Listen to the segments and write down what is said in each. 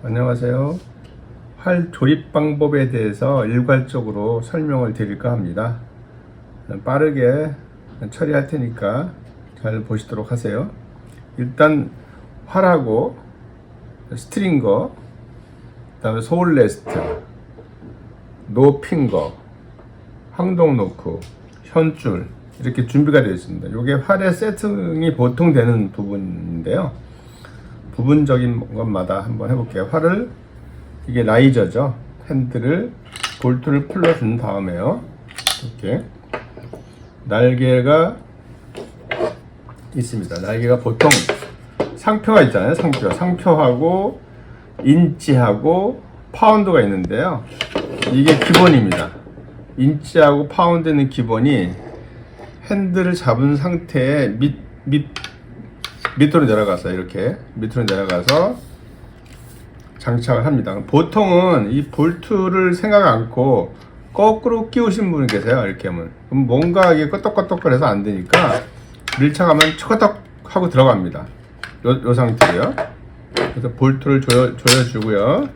안녕하세요. 활 조립 방법에 대해서 일괄적으로 설명을 드릴까 합니다. 빠르게 처리할 테니까 잘 보시도록 하세요. 일단 활하고 스트링거, 그 다음에 소울 레스트, 노핑거, 항동 노크, 현줄 이렇게 준비가 되어 있습니다. 이게 활의 세팅이 보통 되는 부분인데요. 부분적인 것마다 한번 해볼게요. 활을, 이게 라이저죠. 핸들을, 볼트를 풀러준 다음에요. 이렇게 날개가 있습니다. 날개가 보통 상표가 있잖아요. 상표하고 인치하고 파운드가 있는데요. 이게 기본입니다. 인치하고 파운드는 기본이 핸들을 잡은 상태에 밑으로 내려가서 이렇게 밑으로 내려가서 장착을 합니다. 보통은 이 볼트를 생각 않고 거꾸로 끼우신 분이 계세요. 이렇게 하면 그럼 뭔가 이게 끄떡끄떡거려서 안 되니까 밀착하면 처거덕 하고 들어갑니다. 요 상태로요. 그래서 볼트를 조여주고요.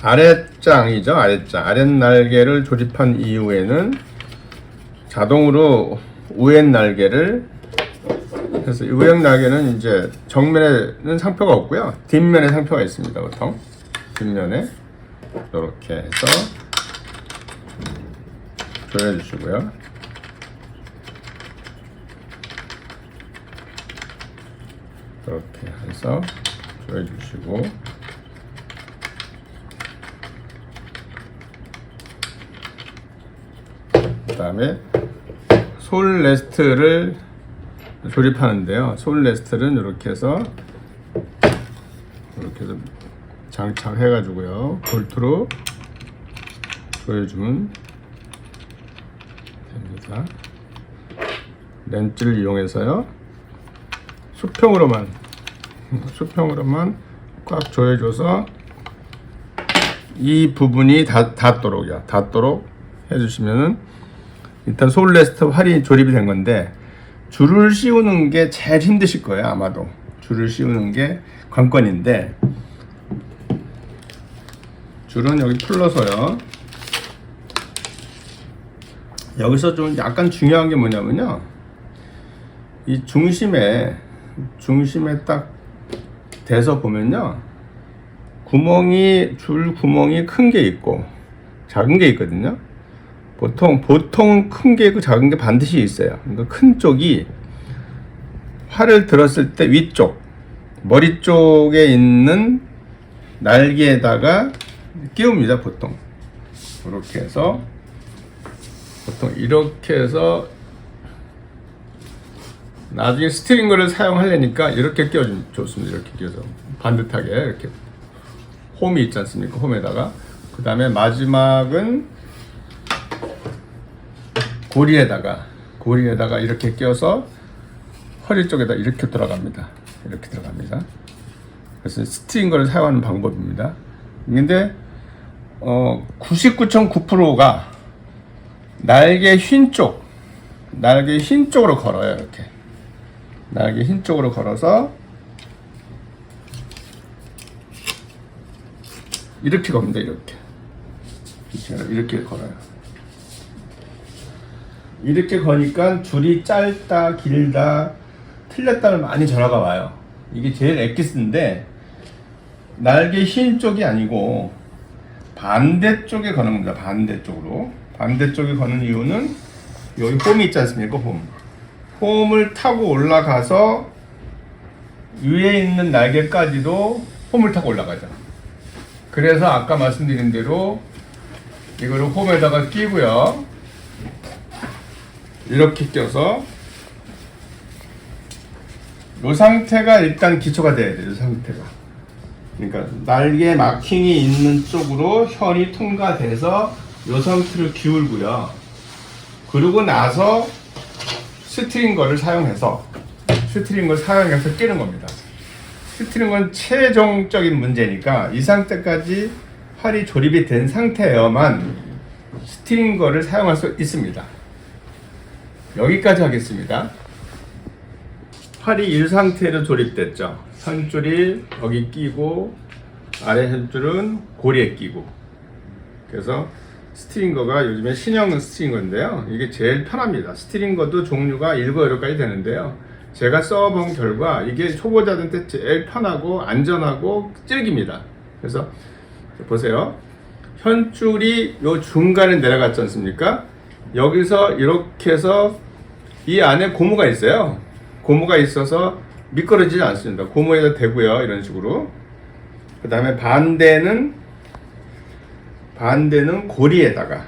아랫장이죠. 아랫날개를 조립한 이후에는 자동으로 우회 날개를 해서, 우회 날개는 이제 정면에는 상표가 없고요. 뒷면에 상표가 있습니다. 보통 뒷면에 이렇게 해서 조여주시고요. 이렇게 해서 조여주시고, 그 다음에 솔 레스트를 조립하는데요. 솔 레스트는 이렇게 해서 장착해 가지고요. 볼트로 조여주면 됩니다. 렌즈를 이용해서요. 수평으로만 꽉 조여줘서 이 부분이 닿도록 해주시면은, 일단 솔 레스트 활이 조립이 된 건데, 줄을 씌우는 게 제일 힘드실 거예요. 아마도 줄을 씌우는 게 관건인데, 줄은 여기 풀러서요. 여기서 좀 약간 중요한 게 뭐냐면요, 이 중심에 딱 대서 보면요, 줄 구멍이 큰 게 있고 작은 게 있거든요. 보통 큰 게 있고 작은 게 반드시 있어요. 그러니까 큰 쪽이 활을 들었을 때 위쪽, 머리 쪽에 있는 날개에다가 끼웁니다. 보통 이렇게 해서 나중에 스트링거를 사용하려니까 이렇게 끼워주면 좋습니다. 이렇게 끼워서 반듯하게 이렇게 홈이 있지 않습니까? 홈에다가, 그 다음에 마지막은 고리에다가 이렇게 껴서 허리 쪽에다 이렇게 들어갑니다. 그래서 스트링거를 사용하는 방법입니다. 근데 99.9%가 날개 흰 쪽으로 걸어요. 이렇게 날개 흰 쪽으로 걸어서 이렇게 겁니다. 이렇게 걸어요. 이렇게 거니까 줄이 짧다, 길다, 틀렸다는 많이 전화가 와요. 이게 제일 엑기스인데, 날개 흰 쪽이 아니고 반대쪽에 거는 겁니다. 반대쪽에 거는 이유는 여기 홈이 있지 않습니까? 홈을 타고 올라가서 위에 있는 날개까지도 홈을 타고 올라가죠. 그래서 아까 말씀드린 대로 이거를 홈에다가 끼고요. 이렇게 껴서 이 상태가 일단 기초가 돼야 돼요. 이 상태가. 그러니까 날개 마킹이 있는 쪽으로 현이 통과돼서 이 상태를 기울고요. 그러고 나서 스트링거를 사용해서 끼는 겁니다. 스트링거는 최종적인 문제니까 이 상태까지 활이 조립이 된 상태여만 스트링거를 사용할 수 있습니다. 여기까지 하겠습니다. 팔이 이 상태로 조립됐죠. 현줄이 여기 끼고 아래 현줄은 고리에 끼고. 그래서 스트링거가 요즘에 신형 스트링거인데요. 이게 제일 편합니다. 스트링거도 종류가 7, 8가지 되는데요. 제가 써본 결과 이게 초보자들한테 제일 편하고 안전하고 질깁니다. 그래서 보세요. 현줄이 요 중간에 내려갔지 않습니까? 여기서 이렇게 해서 이 안에 고무가 있어요. 고무가 있어서 미끄러지지 않습니다. 고무에다 대고요. 이런 식으로. 그 다음에 반대는 고리에다가,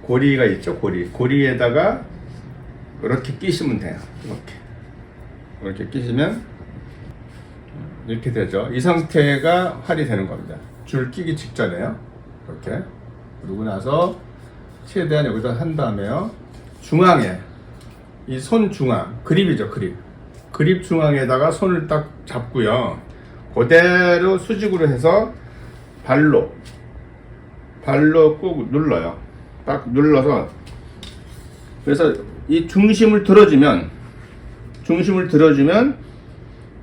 고리가 있죠. 고리에다가 이렇게 끼시면 돼요. 이렇게 끼시면 이렇게 되죠. 이 상태가 활이 되는 겁니다. 줄 끼기 직전에요. 이렇게. 그러고 나서 최대한 여기다 한 다음에요. 중앙에 이 손 중앙, 그립이죠. 그립 중앙에다가 손을 딱 잡고요. 그대로 수직으로 해서 발로 꾹 눌러요. 딱 눌러서, 그래서 이 중심을 들어주면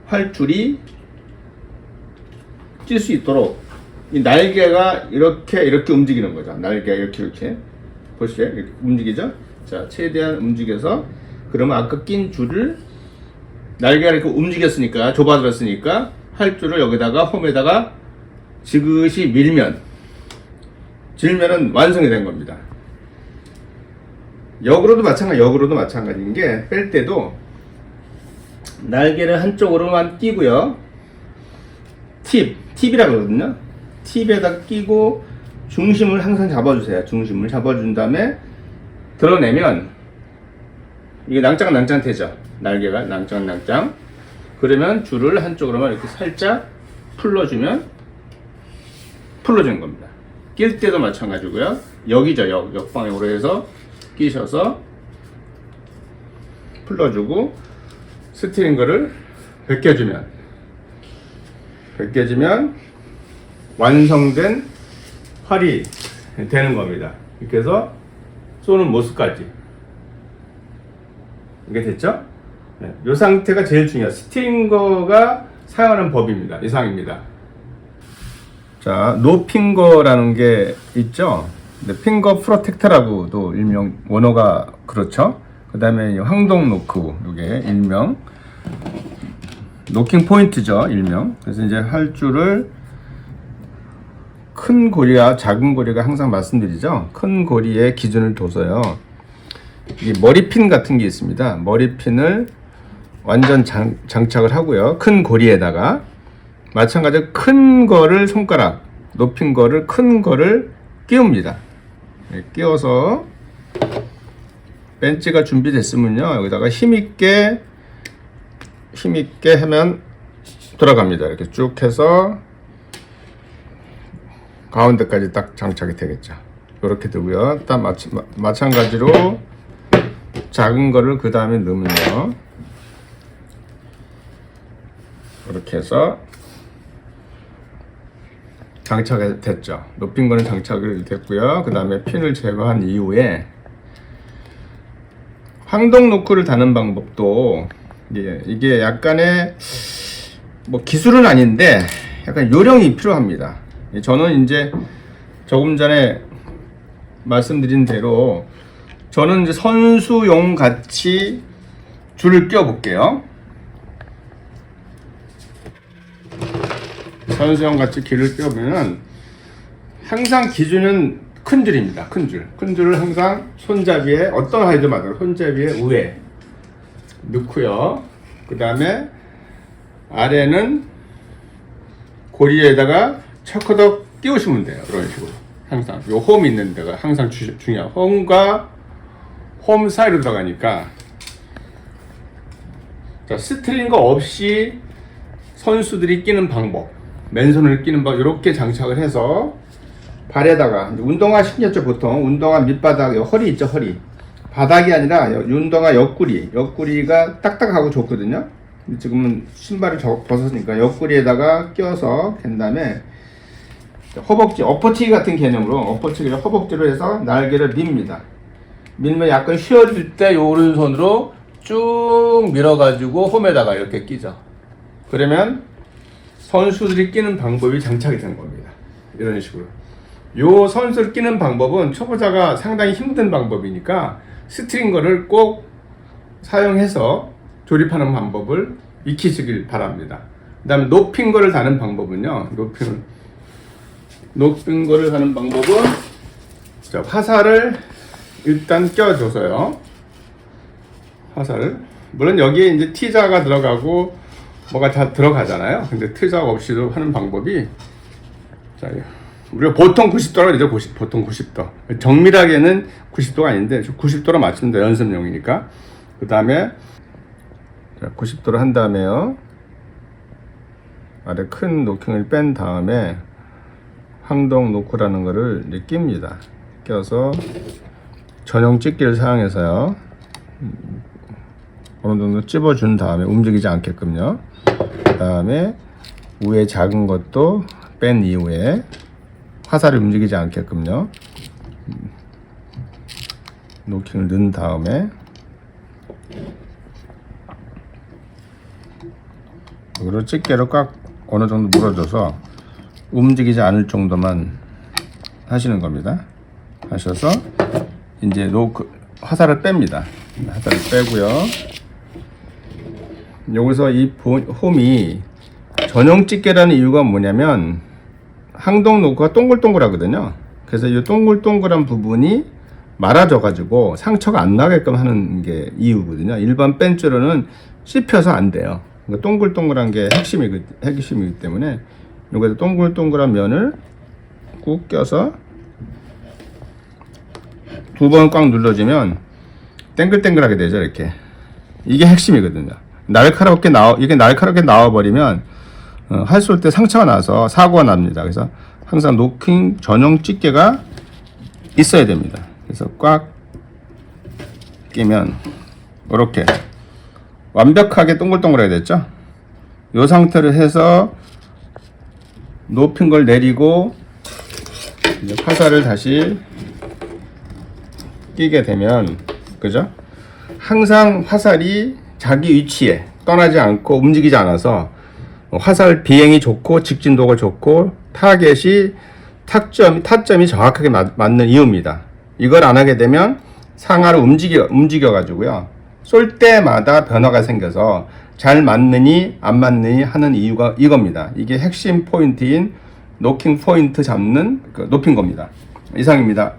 활줄이 찔 수 있도록 이 날개가 이렇게 움직이는 거죠. 날개가 이렇게 보시죠. 이렇게 움직이죠. 자, 최대한 움직여서, 그러면 아까 낀 줄을 날개가 이렇게 움직였으니까, 좁아들었으니까 활줄을 여기다가 홈에다가 지그시 질면은 완성이 된 겁니다. 역으로도 마찬가지인 게, 뺄 때도 날개를 한쪽으로만 끼고요. 팁이라 그러거든요. 팁에다 끼고 중심을 항상 잡아주세요. 중심을 잡아준 다음에 드러내면 이게 낭짱 되죠. 날개가 낭짱. 그러면 줄을 한쪽으로만 이렇게 살짝 풀어주는 겁니다. 낄 때도 마찬가지고요. 여기죠. 역방향으로 해서 끼셔서 풀어주고 스트링거를 벗겨주면 완성된 활이 되는 겁니다. 이렇게 해서 쏘는 모습까지 이게 됐죠? 네, 이 상태가 제일 중요해요. 스트링거가 사용하는 법입니다. 이상입니다. 자, 노핑거라는 게 있죠. 핑거 프로텍터라고도 일명 원어가 그렇죠. 그 다음에 황동 노크, 이게 일명 노킹 포인트죠, 일명. 그래서 이제 활줄을 큰 고리와 작은 고리가 항상 말씀드리죠. 큰 고리에 기준을 둬서요. 이 머리핀 같은 게 있습니다. 머리핀을 완전 장착을 하고요. 큰 고리에다가 마찬가지로 큰 거를 손가락 높인 거를 큰 거를 끼웁니다. 끼워서 벤치가 준비됐으면요. 여기다가 힘있게 하면 돌아갑니다. 이렇게 쭉 해서 가운데까지 딱 장착이 되겠죠. 이렇게 되고요. 딱 마찬가지로 작은 거를 그 다음에 넣으면요. 이렇게 해서 장착이 됐죠. 높인 거는 장착이 됐고요. 그 다음에 핀을 제거한 이후에 황동 노크를 다는 방법도 이게 약간의 뭐 기술은 아닌데 약간 요령이 필요합니다. 저는 이제 조금 전에 말씀드린 대로 저는 이제 선수용 같이 줄을 끼워 볼게요. 선수용 같이 길을 끼워보면 항상 기준은 큰 줄입니다. 큰 줄을 항상 손잡이에 어떤 하이드마다 손잡이에 위에 넣고요. 그 다음에 아래는 고리에다가 척커덕 끼우시면 돼요. 이런 식으로 항상 요 홈 있는 데가 항상 중요해요. 홈과 홈 사이로 들어가니까 자, 스트링거 없이 선수들이 끼는 방법, 맨손을 끼는 방법 이렇게 장착을 해서 발에다가 운동화 신겼죠. 보통 운동화 밑바닥 허리 있죠. 허리 바닥이 아니라 운동화 옆구리가 딱딱하고 좋거든요. 지금은 신발을 벗었으니까 옆구리에다가 껴서 댄 다음에 허벅지 엎어치기 같은 개념으로 엎어치기를 허벅지로 해서 날개를 밉니다. 밀면 약간 휘어질 때 요 오른손으로 쭉 밀어가지고 홈에다가 이렇게 끼죠. 그러면 선수들이 끼는 방법이 장착이 되는 겁니다. 이런 식으로. 요 선수를 끼는 방법은 초보자가 상당히 힘든 방법이니까 스트링거를 꼭 사용해서 조립하는 방법을 익히시길 바랍니다. 그 다음에 높인 거를 다는 방법은요. 높인 거를 다는 방법은 자, 화살을 일단 껴줘서요. 화살을 물론 여기에 이제 T자가 들어가고 뭐가 다 들어가잖아요. 근데 T자 없이도 하는 방법이 자, 우리가 보통 90도라고 그러죠. 보통 90도. 정밀하게는 90도가 아닌데 90도로 맞추면 돼. 연습용이니까. 그 다음에 90도로 한 다음에요. 아래 큰 노킹을 뺀 다음에 황동 노크라는 거를 이제 낍니다. 껴서 전용 집게를 사용해서요. 어느 정도 찝어준 다음에 움직이지 않게끔요. 그 다음에 위에 작은 것도 뺀 이후에 화살이 움직이지 않게끔요. 노킹을 넣은 다음에 그리고 집게로 꽉 어느 정도 물어줘서 움직이지 않을 정도만 하시는 겁니다. 하셔서 이제 화살을 뺍니다. 화살을 빼고요. 여기서 이 홈이 전용 집게라는 이유가 뭐냐면 항동 노크가 동글동글하거든요. 그래서 이 동글동글한 부분이 말아져 가지고 상처가 안 나게끔 하는 게 이유거든요. 일반 벤줄로는 씹혀서 안 돼요. 그러니까 동글동글한 게 핵심이기 때문에 여기서 동글동글한 면을 꾹 껴서 두 번 꽉 눌러주면 땡글땡글하게 되죠. 이렇게 이게 핵심이거든요. 이게 날카롭게 나와버리면 할 쏠 때 상처가 나서 사고가 납니다. 그래서 항상 노킹 전용 집게가 있어야 됩니다. 그래서 꽉 끼면 이렇게 완벽하게 동글동글하게 됐죠. 이 상태로 해서 높인 걸 내리고 이제 화살을 다시 끼게 되면 그죠? 항상 화살이 자기 위치에 떠나지 않고 움직이지 않아서 화살 비행이 좋고 직진도가 좋고 타겟이 타점이 정확하게 맞는 이유입니다. 이걸 안 하게 되면 상하로 움직여 가지고요. 쏠 때마다 변화가 생겨서 잘 맞느니 안 맞느니 하는 이유가 이겁니다. 이게 핵심 포인트인 노킹 포인트 잡는 높인 겁니다. 이상입니다.